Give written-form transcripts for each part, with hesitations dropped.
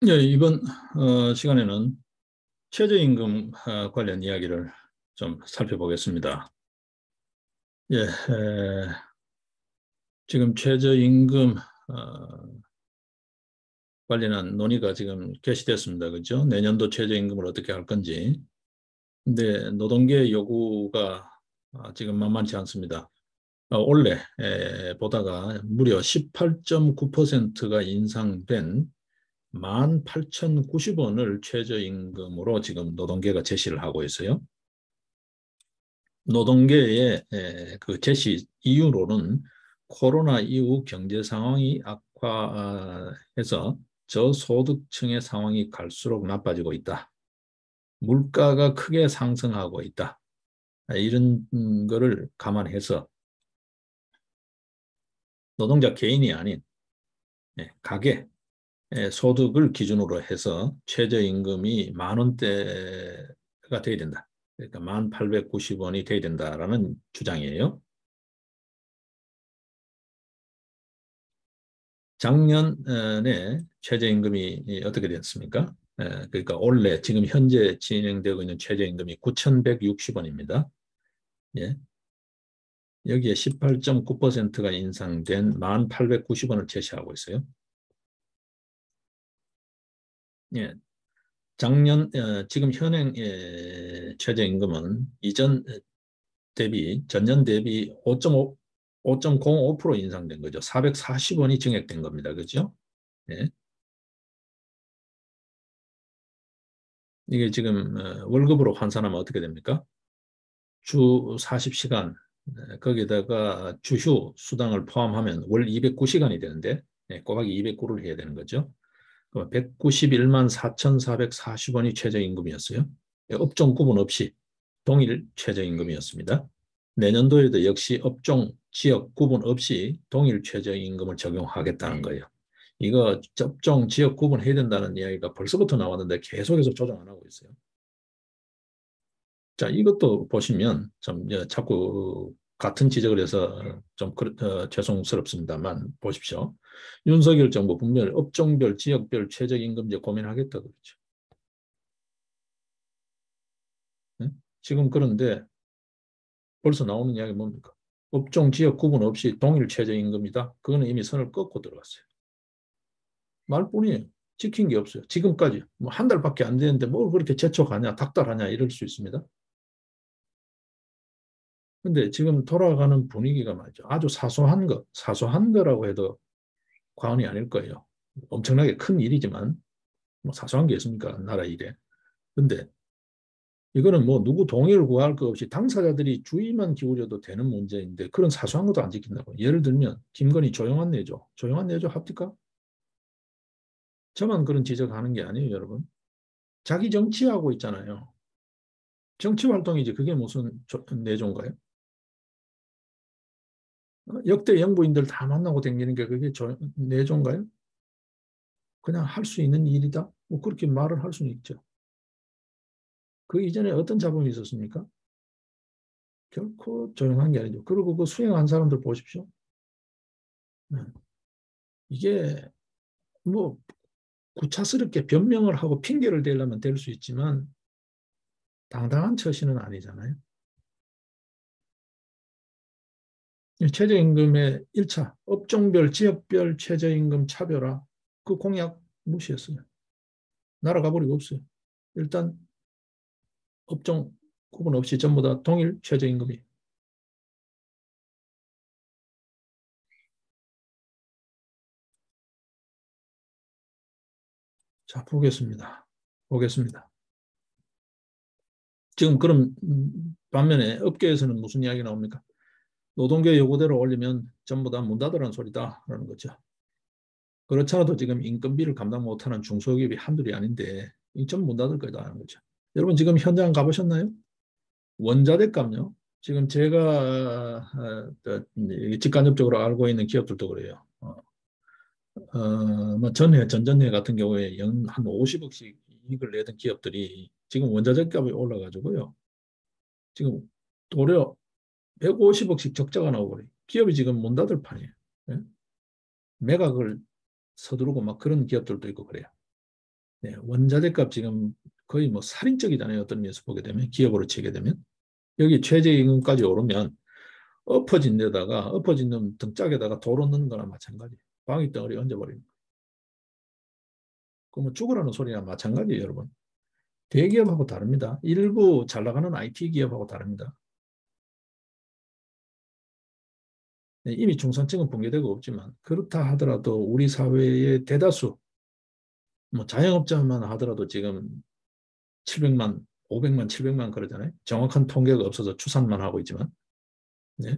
예, 이번 시간에는 최저임금 관련 이야기를 좀 살펴보겠습니다. 예, 지금 최저임금 관련한 논의가 지금 개시됐습니다. 그죠? 내년도 최저임금을 어떻게 할 건지. 근데 노동계 요구가 지금 만만치 않습니다. 올해 보다가 무려 18.9%가 인상된 18,090원을 최저임금으로 지금 노동계가 제시를 하고 있어요. 노동계의 그 제시 이유로는 코로나 이후 경제 상황이 악화해서 저소득층의 상황이 갈수록 나빠지고 있다. 물가가 크게 상승하고 있다. 이런 거를 감안해서 노동자 개인이 아닌 가계 소득을 기준으로 해서 최저임금이 만 원대가 돼야 된다. 그러니까 1,890원이 돼야 된다라는 주장이에요. 작년에 최저임금이 어떻게 됐습니까? 그러니까 올해 지금 현재 진행되고 있는 최저임금이 9,160원입니다. 예. 여기에 18.9%가 인상된 1,890원을 제시하고 있어요. 예. 지금 현행 최저임금은 이전 대비, 전년 대비 5.05% 인상된 거죠. 440원이 증액된 겁니다. 그죠? 예. 이게 지금 월급으로 환산하면 어떻게 됩니까? 주 40시간, 거기다가 주휴 수당을 포함하면 월 209시간이 되는데, 꼬박이 209를 해야 되는 거죠. 191만 4,440원이 최저임금이었어요. 업종 구분 없이 동일 최저임금이었습니다. 내년도에도 역시 업종, 지역 구분 없이 동일 최저임금을 적용하겠다는 거예요. 이거 업종, 지역 구분해야 된다는 이야기가 벌써부터 나왔는데 계속해서 조정 안 하고 있어요. 자, 이것도 보시면 좀 자꾸 같은 지적을 해서 좀 죄송스럽습니다만 보십시오. 윤석열 정부 분명히 업종별, 지역별 최저임금제 고민하겠다 그러죠. 네? 지금 그런데 벌써 나오는 이야기 뭡니까? 업종, 지역 구분 없이 동일 최저임금이다. 그거는 이미 선을 긋고 들어갔어요. 말뿐이에요. 지킨 게 없어요. 지금까지 뭐 한 달밖에 안 되는데 뭘 그렇게 재촉하냐, 닥달하냐 이럴 수 있습니다. 근데 지금 돌아가는 분위기가 말이죠. 아주 사소한 거라고 해도 과언이 아닐 거예요. 엄청나게 큰 일이지만 뭐 사소한 게 있습니까? 나라 일에. 근데 이거는 뭐 누구 동의를 구할 것 없이 당사자들이 주의만 기울여도 되는 문제인데 그런 사소한 것도 안 지킨다고. 예를 들면 김건희 조용한 내조. 조용한 내조 합니까? 저만 그런 지적하는 게 아니에요, 여러분. 자기 정치하고 있잖아요. 정치 활동이지 그게 무슨 내조인가요? 역대 영부인들 다 만나고 다니는 게 그게 내조인가요? 그냥 할 수 있는 일이다? 뭐 그렇게 말을 할 수는 있죠. 그 이전에 어떤 잡음이 있었습니까? 결코 조용한 게 아니죠. 그리고 그 수행한 사람들 보십시오. 네. 이게 뭐 구차스럽게 변명을 하고 핑계를 대려면 될 수 있지만 당당한 처신은 아니잖아요. 최저임금의 1차 업종별 지역별 최저임금 차별화 그 공약 무시했어요. 날아가 버리고 없어요. 일단 업종 구분 없이 전부 다 동일 최저임금이. 자, 보겠습니다. 지금 그럼 반면에 업계에서는 무슨 이야기 나옵니까? 노동계 요구대로 올리면 전부 다 문 닫으라는 소리다라는 거죠. 그렇잖아도 지금 인건비를 감당 못하는 중소기업이 한둘이 아닌데 전부 문 닫을 거다라는 거죠. 여러분 지금 현장 가보셨나요? 원자재값요. 지금 제가 직간접적으로 알고 있는 기업들도 그래요. 뭐 전전해 같은 경우에 연 한 50억씩 이익을 내던 기업들이 지금 원자재값이 올라가지고요. 지금 도려 150억씩 적자가 나오고 그래요. 기업이 지금 문 닫을 판이에요. 예? 매각을 서두르고 막 그런 기업들도 있고 그래요. 네, 원자재값 지금 거의 뭐 살인적이잖아요. 어떤 면에서 보게 되면, 기업으로 치게 되면. 여기 최저임금까지 오르면 엎어진 놈 등짝에다가 돌 넣는 거나 마찬가지. 방위 덩어리 얹어버리는 거. 그러면 죽으라는 소리나 마찬가지예요, 여러분. 대기업하고 다릅니다. 일부 잘 나가는 IT 기업하고 다릅니다. 네, 이미 중산층은 붕괴되고 없지만 그렇다 하더라도 우리 사회의 대다수 뭐 자영업자만 하더라도 지금 700만, 500만, 700만 그러잖아요. 정확한 통계가 없어서 추산만 하고 있지만 네.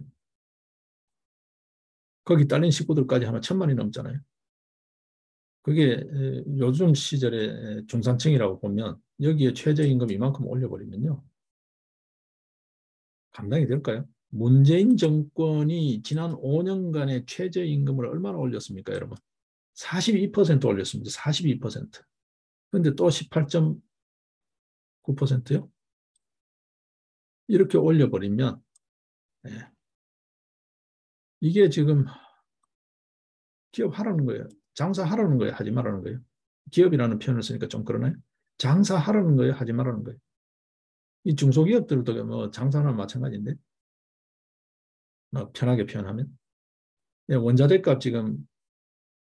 거기 딸린 식구들까지 하면 1,000만이 넘잖아요. 그게 요즘 시절에 중산층이라고 보면 여기에 최저임금 이만큼 올려버리면요. 감당이 될까요? 문재인 정권이 지난 5년간의 최저임금을 얼마나 올렸습니까, 여러분? 42% 올렸습니다. 42%. 근데 또 18.9%요? 이렇게 올려버리면 예, 이게 지금 기업하라는 거예요. 장사하라는 거예요. 하지 말라는 거예요. 기업이라는 표현을 쓰니까 좀 그러나요? 장사하라는 거예요. 하지 말라는 거예요. 이 중소기업들도 뭐 장사나 마찬가지인데 뭐 편하게 표현하면 예, 원자재 값 지금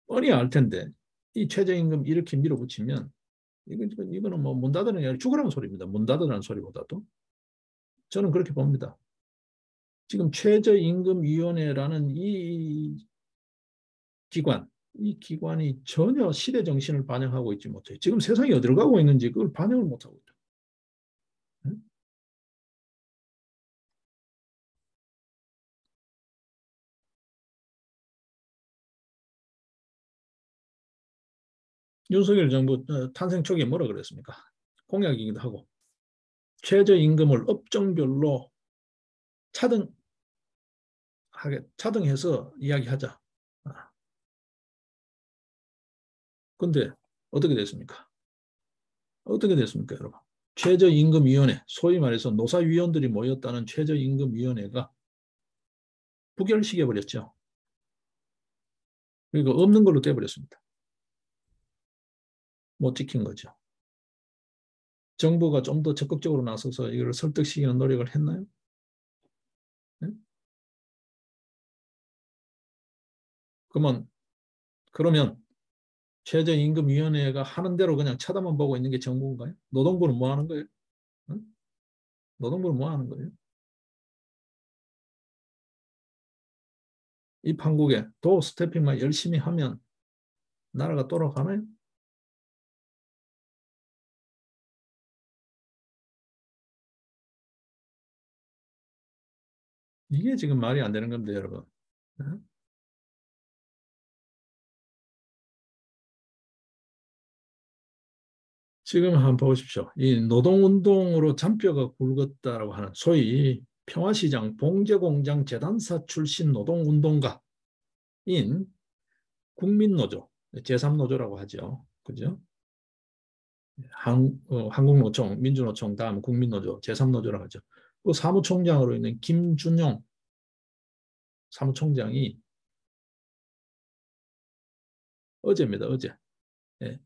뻔히 알 텐데 이 최저임금 이렇게 밀어붙이면 이거는 뭐 문 닫으는 게 아니라 죽으라는 소리입니다. 문 닫으라는 소리보다도 저는 그렇게 봅니다. 지금 최저임금위원회라는 기관, 이 기관이 전혀 시대 정신을 반영하고 있지 못해요. 지금 세상이 어디로 가고 있는지 그걸 반영을 못하고 있다. 윤석열 정부 탄생 초기에 뭐라 그랬습니까? 공약이기도 하고 최저임금을 업종별로 차등해서 이야기하자. 근데 어떻게 됐습니까? 어떻게 됐습니까, 여러분? 최저임금위원회, 소위 말해서 노사위원들이 모였다는 최저임금위원회가 부결시켜버렸죠. 그리고 없는 걸로 돼버렸습니다. 못 지킨 거죠. 정부가 좀 더 적극적으로 나서서 이걸 설득시키는 노력을 했나요? 네? 그러면 최저임금위원회가 하는 대로 그냥 쳐다만 보고 있는 게 정부인가요? 노동부는 뭐 하는 거예요? 응? 노동부는 뭐 하는 거예요? 이 판국에 도 스태핑만 열심히 하면 나라가 돌아가나요? 이게 지금 말이 안 되는 겁니다, 여러분. 응? 지금 한번 보십시오. 이 노동운동으로 잔뼈가 굵었다라고 하는 소위 평화시장 봉제공장 재단사 출신 노동운동가인 국민노조, 제3노조라고 하죠. 그죠? 한국노총, 민주노총, 다음 국민노조, 제3노조라고 하죠. 그 사무총장으로 있는 김준용 사무총장이 어제입니다. 어제. 예.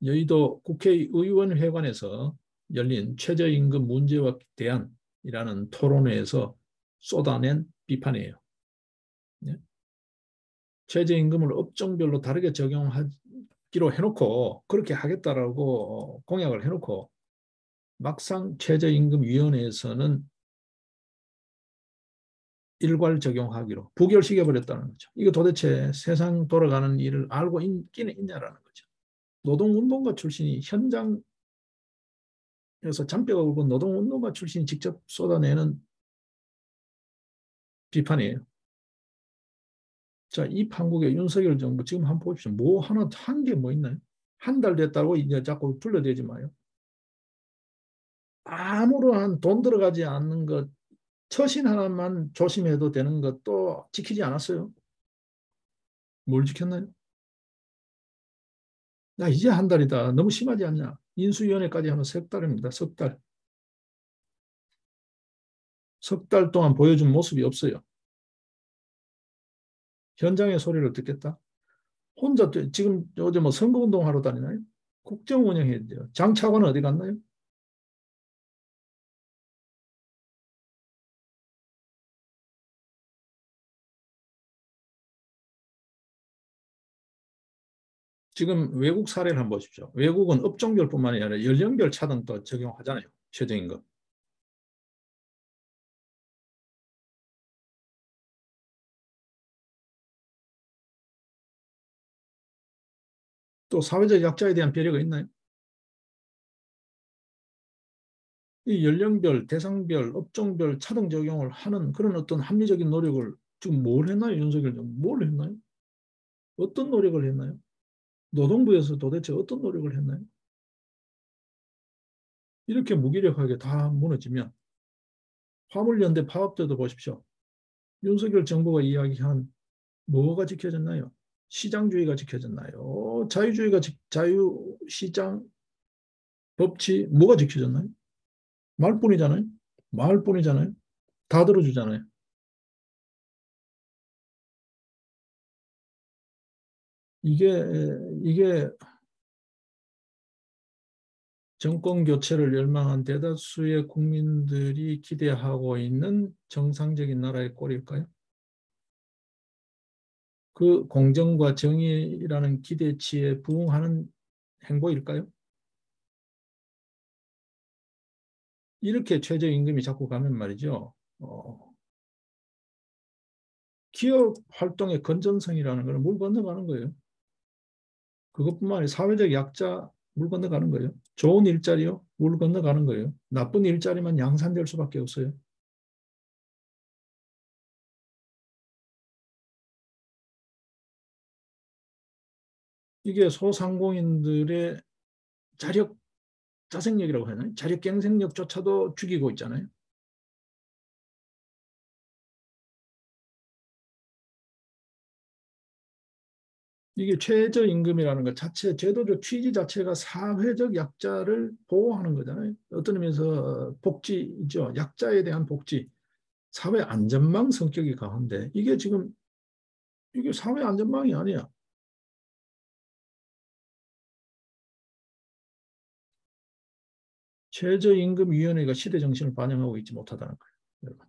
여의도 국회의원회관에서 열린 최저임금 문제와 대안이라는 토론회에서 쏟아낸 비판이에요. 예. 최저임금을 업종별로 다르게 적용하기로 해놓고 그렇게 하겠다라고 공약을 해놓고 막상 최저임금위원회에서는 일괄 적용하기로 부결시켜버렸다는 거죠. 이거 도대체 세상 돌아가는 일을 알고 있기는 있냐라는 거죠. 노동운동가 출신이 현장에서 잔뼈가 굵은 노동운동가 출신이 직접 쏟아내는 비판이에요. 자, 이 판국의 윤석열 정부 지금 한번 보십시오. 뭐 하나 한 게 뭐 있나요? 한 달 됐다고 이제 자꾸 둘러대지 마요. 아무런 돈 들어가지 않는 것, 처신 하나만 조심해도 되는 것도 지키지 않았어요. 뭘 지켰나요? 야, 이제 한 달이다. 너무 심하지 않냐? 인수위원회까지 하면 석 달입니다. 석 달. 석 달 동안 보여준 모습이 없어요. 현장의 소리를 듣겠다? 혼자 지금 요즘 뭐 선거운동 하러 다니나요? 국정 운영해야 돼요. 장차관은 어디 갔나요? 지금 외국 사례를 한번 보십시오. 외국은 업종별뿐만 아니라 연령별 차등도 적용하잖아요. 최저임금. 또 사회적 약자에 대한 배려가 있나요? 이 연령별, 대상별, 업종별 차등 적용을 하는 그런 어떤 합리적인 노력을 지금 뭘 했나요? 윤석열 정부 뭘 했나요? 어떤 노력을 했나요? 노동부에서 도대체 어떤 노력을 했나요? 이렇게 무기력하게 다 무너지면 화물연대 파업 때도 보십시오. 윤석열 정부가 이야기한 뭐가 지켜졌나요? 시장주의가 지켜졌나요? 자유주의가 자유시장 법치 뭐가 지켜졌나요? 말뿐이잖아요. 말뿐이잖아요. 다 들어주잖아요. 이게 이게 정권 교체를 열망한 대다수의 국민들이 기대하고 있는 정상적인 나라의 꼴일까요? 그 공정과 정의라는 기대치에 부응하는 행보일까요? 이렇게 최저임금이 자꾸 가면 말이죠. 기업 활동의 건전성이라는 것은 물 건너가는 거예요. 그것뿐만 아니라 사회적 약자 물 건너가는 거예요. 좋은 일자리요, 물 건너가는 거예요. 나쁜 일자리만 양산될 수밖에 없어요. 이게 소상공인들의 자력, 자생력이라고 하나요? 자력 경쟁력조차도 죽이고 있잖아요. 이게 최저임금이라는 것 자체, 제도적 취지 자체가 사회적 약자를 보호하는 거잖아요. 어떤 의미에서 복지죠. 약자에 대한 복지, 사회 안전망 성격이 강한데 이게 지금 이게 사회 안전망이 아니야. 최저임금위원회가 시대 정신을 반영하고 있지 못하다는 거예요. 여러분.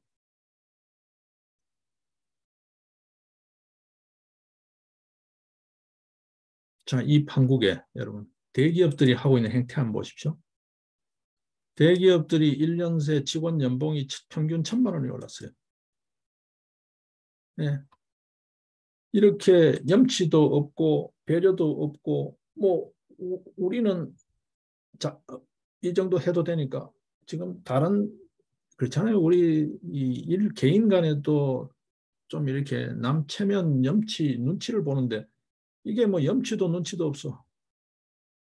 자, 이 판국에 여러분 대기업들이 하고 있는 행태 한번 보십시오. 대기업들이 1년 새 직원 연봉이 평균 1,000만 원이 올랐어요. 네. 이렇게 염치도 없고 배려도 없고 뭐 우리는 자, 이 정도 해도 되니까 지금 다른 그렇잖아요. 우리 이 일 개인 간에도 좀 이렇게 남 체면 염치 눈치를 보는데 이게 뭐 염치도 눈치도 없어.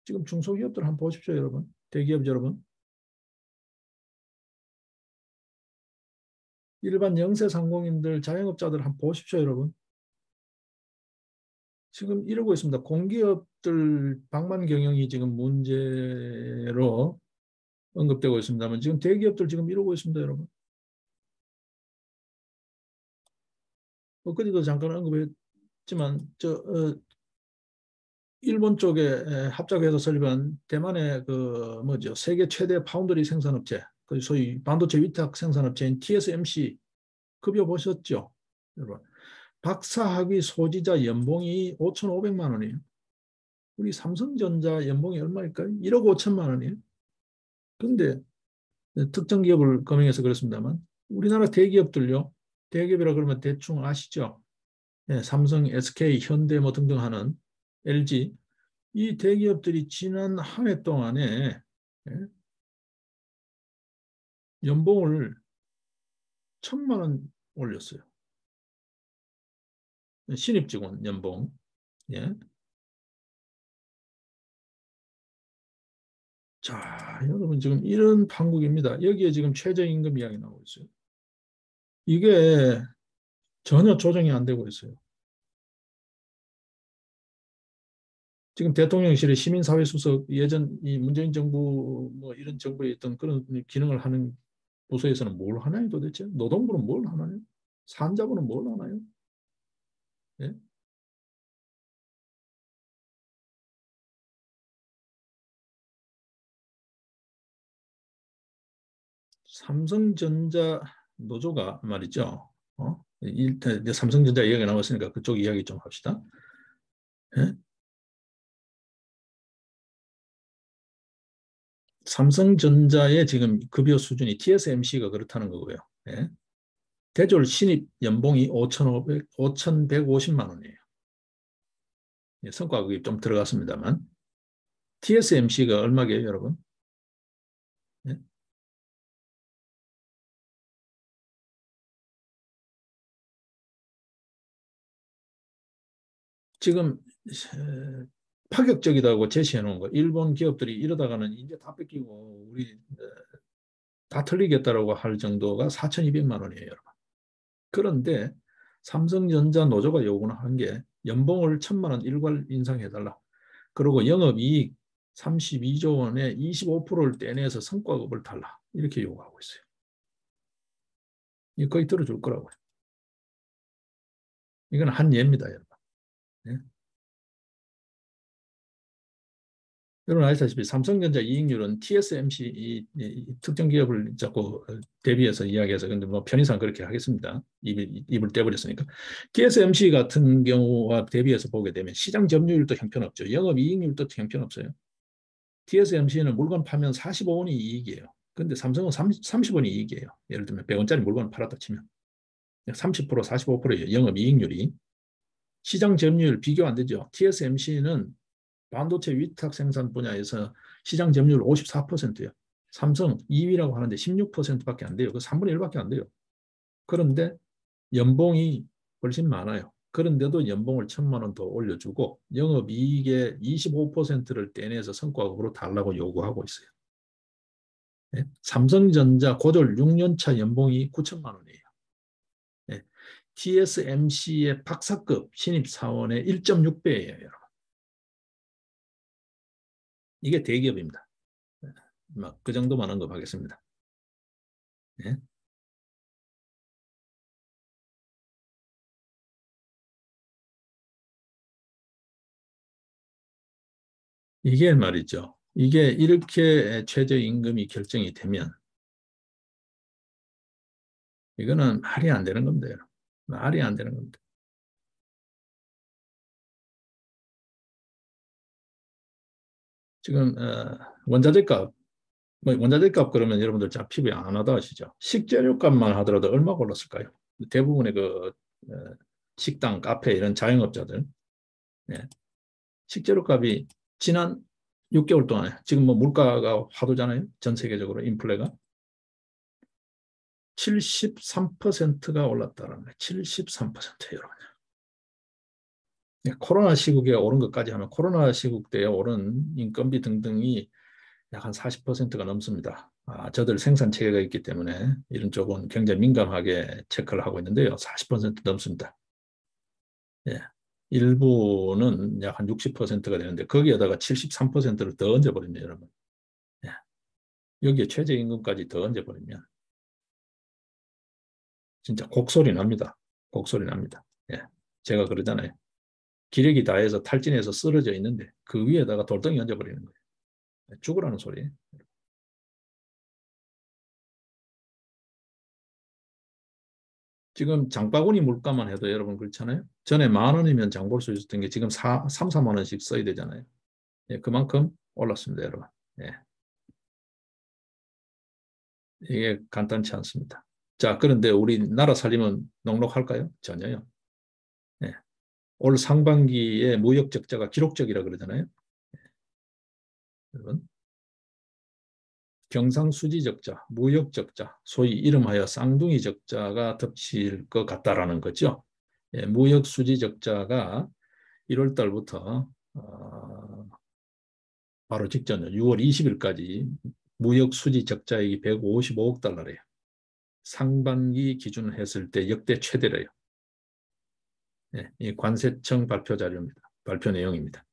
지금 중소기업들 한번 보십시오, 여러분. 대기업 여러분. 일반 영세 상공인들, 자영업자들 한번 보십시오, 여러분. 지금 이러고 있습니다. 공기업들 방만 경영이 지금 문제로 언급되고 있습니다만 지금 대기업들 지금 이러고 있습니다, 여러분. 엊그제도 잠깐 언급했지만 일본 쪽에 합작해서 설립한 대만의 그 뭐죠 세계 최대 파운드리 생산업체, 그 소위 반도체 위탁 생산업체인 TSMC 급여 보셨죠, 여러분? 박사학위 소지자 연봉이 5,500만 원이에요. 우리 삼성전자 연봉이 얼마일까요? 1억 5천만 원이에요. 그런데 특정 기업을 검증해서 그렇습니다만 우리나라 대기업들요. 대기업이라 그러면 대충 아시죠? 네, 삼성, SK, 현대 뭐 등등하는 LG 이 대기업들이 지난 한 해 동안에 예, 연봉을 1,000만 원 올렸어요. 신입 직원 연봉. 예. 자, 여러분 지금 이런 판국입니다. 여기에 지금 최저임금 이야기 나오고 있어요. 이게 전혀 조정이 안 되고 있어요. 지금 대통령실의 시민사회수석 예전 이 문재인 정부 뭐 이런 정부에 있던 그런 기능을 하는 부서에서는 뭘 하나요 도대체? 노동부는 뭘 하나요? 산자부는 뭘 하나요? 예? 삼성전자 노조가 말이죠. 일단 이제 삼성전자 이야기가 나왔으니까 그쪽 이야기 좀 합시다. 예? 삼성전자의 지금 급여 수준이 TSMC가 그렇다는 거고요. 예? 대졸 신입 연봉이 5,150만 원이에요. 예, 성과급이 좀 들어갔습니다만. TSMC가 얼마게요, 여러분? 예? 지금 파격적이다고 제시해 놓은 거. 일본 기업들이 이러다가는 이제 다 뺏기고 우리 다 털리겠다라고 할 정도가 4,200만 원이에요, 여러분. 그런데 삼성전자 노조가 요구는 한 게 연봉을 1,000만 원 일괄 인상해달라. 그리고 영업이익 32조 원에 25%를 떼내서 성과급을 달라. 이렇게 요구하고 있어요. 이거 거의 들어줄 거라고요. 이건 한 예입니다, 여러분. 네? 여러분 아시다시피 삼성전자 이익률은 TSMC 이 특정 기업을 자꾸 대비해서 이야기해서 근데 뭐 편의상 그렇게 하겠습니다. 입을 떼버렸으니까. TSMC 같은 경우와 대비해서 보게 되면 시장 점유율도 형편없죠. 영업이익률도 형편없어요. TSMC는 물건 팔면 45원이 이익이에요. 근데 삼성은 30원이 이익이에요. 예를 들면 100원짜리 물건을 팔았다 치면 30% 45%예요. 영업이익률이. 시장 점유율 비교 안 되죠. TSMC는 반도체 위탁 생산 분야에서 시장 점유율 54%예요. 삼성 2위라고 하는데 16%밖에 안 돼요. 그 3분의 1밖에 안 돼요. 그런데 연봉이 훨씬 많아요. 그런데도 연봉을 1,000만 원 더 올려주고 영업이익의 25%를 떼내서 성과급으로 달라고 요구하고 있어요. 네? 삼성전자 고졸 6년차 연봉이 9천만 원이에요. 네. TSMC의 박사급 신입사원의 1.6배예요. 여러분. 이게 대기업입니다. 그 정도만 언급하겠습니다. 네? 이게 말이죠. 이게 이렇게 최저임금이 결정이 되면 이거는 말이 안 되는 겁니다. 여러분. 말이 안 되는 겁니다. 지금 원자재 값, 뭐 원자재 값 그러면 여러분들 잘 피부에 안 하다 하시죠. 식재료 값만 하더라도 얼마 올랐을까요? 대부분의 그 식당, 카페 이런 자영업자들 네. 식재료 값이 지난 6개월 동안에 지금 뭐 물가가 화두잖아요. 전 세계적으로 인플레가 73%가 올랐다는 거예요. 73% 여러분. 네, 코로나 시국에 오른 것까지 하면 코로나 시국 때에 오른 인건비 등등이 약 한 40%가 넘습니다. 저들 생산 체계가 있기 때문에 이런 쪽은 굉장히 민감하게 체크를 하고 있는데요. 40% 넘습니다. 예. 일부는 약 한 60%가 되는데 거기에다가 73%를 더 얹어버리면 여러분. 예. 여기에 최저임금까지 더 얹어버리면 진짜 곡소리 납니다. 곡소리 납니다. 예. 제가 그러잖아요. 기력이 다해서 탈진해서 쓰러져 있는데 그 위에다가 돌덩이 얹어버리는 거예요. 죽으라는 소리. 지금 장바구니 물가만 해도 여러분 그렇잖아요. 전에 10,000원이면 장볼 수 있었던 게 지금 3, 4만 원씩 써야 되잖아요. 예, 그만큼 올랐습니다, 여러분. 예, 이게 간단치 않습니다. 자, 그런데 우리나라 살림은 넉넉할까요? 전혀요. 예, 올 상반기에 무역 적자가 기록적이라 그러잖아요. 여러분, 경상수지 적자, 무역 적자, 소위 이름하여 쌍둥이 적자가 덮칠 것 같다라는 거죠. 예, 무역 수지 적자가 1월 달부터 바로 직전 6월 20일까지 무역 수지 적자액이 155억 달러래요. 상반기 기준을 했을 때 역대 최대래요. 네, 이 관세청 발표 자료입니다. 발표 내용입니다.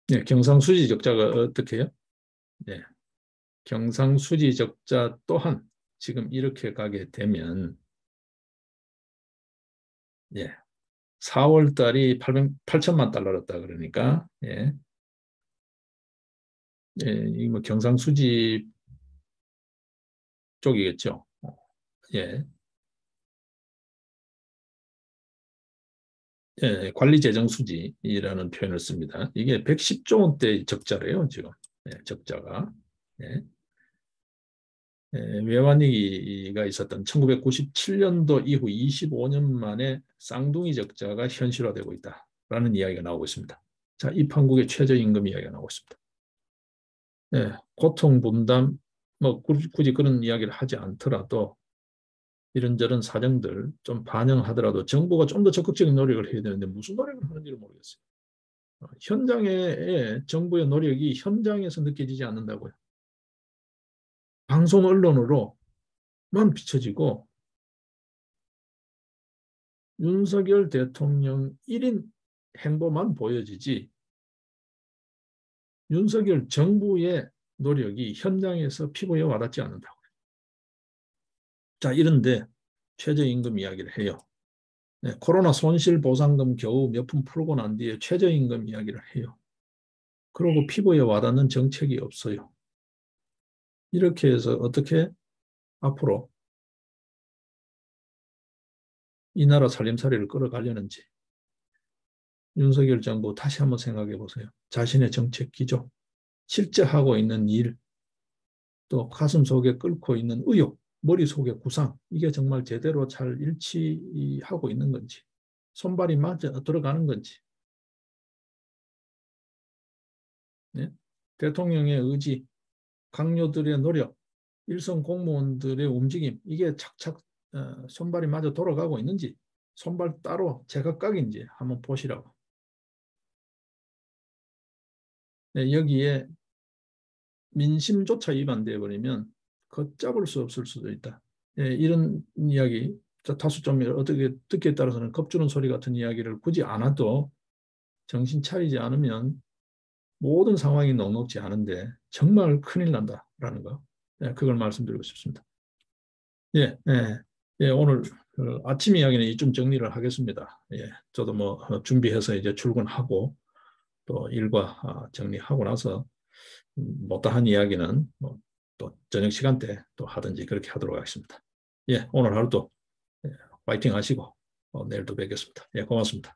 네, 경상수지 적자가 어떻게 해요? 네, 경상수지 적자 또한 지금 이렇게 가게 되면 예. 4월 달이 8천만 달러였다 그러니까 예. 예, 이뭐 경상수지 쪽이겠죠. 예. 예, 관리재정수지라는 표현을 씁니다. 이게 110조 원대 적자래요, 지금. 예, 적자가. 예. 예, 외환위기가 있었던 1997년도 이후 25년 만에 쌍둥이 적자가 현실화되고 있다라는 이야기가 나오고 있습니다. 자, 이 판국의 최저임금 이야기가 나오고 있습니다. 예, 고통 분담, 뭐 굳이 그런 이야기를 하지 않더라도 이런저런 사정들 좀 반영하더라도 정부가 좀 더 적극적인 노력을 해야 되는데 무슨 노력을 하는지를 모르겠어요. 현장의 정부의 노력이 현장에서 느껴지지 않는다고요. 방송 언론으로만 비춰지고 윤석열 대통령 1인 행보만 보여지지 윤석열 정부의 노력이 현장에서 피부에 와닿지 않는다고요. 자, 이런데 최저임금 이야기를 해요. 네, 코로나 손실보상금 겨우 몇 푼 풀고 난 뒤에 최저임금 이야기를 해요. 그러고 피부에 와닿는 정책이 없어요. 이렇게 해서 어떻게 앞으로 이 나라 살림살이를 끌어가려는지 윤석열 정부 다시 한번 생각해 보세요. 자신의 정책 기조, 실제 하고 있는 일, 또 가슴 속에 끓고 있는 의욕, 머릿속의 구상, 이게 정말 제대로 잘 일치하고 있는 건지, 손발이 맞아 들어가는 건지, 네? 대통령의 의지, 강요들의 노력, 일선 공무원들의 움직임, 이게 착착 손발이 맞아 돌아가고 있는지, 손발 따로 제각각인지 한번 보시라고. 네, 여기에 민심조차 위반되어 버리면 걷잡을 수 없을 수도 있다. 예, 이런 이야기, 다수 좀 어떻게 듣기에 따라서는 겁주는 소리 같은 이야기를 굳이 안 해도 정신 차리지 않으면 모든 상황이 녹록지 않은데 정말 큰일 난다라는 거. 예, 그걸 말씀드리고 싶습니다. 예, 예, 예, 오늘 아침 이야기는 이쯤 정리를 하겠습니다. 예, 저도 뭐 준비해서 이제 출근하고 또 일과 정리하고 나서 못다한 이야기는 뭐또 저녁 시간대 또 하든지 그렇게 하도록 하겠습니다. 예, 오늘 하루도 예, 파이팅 하시고 내일 또 뵙겠습니다. 예, 고맙습니다.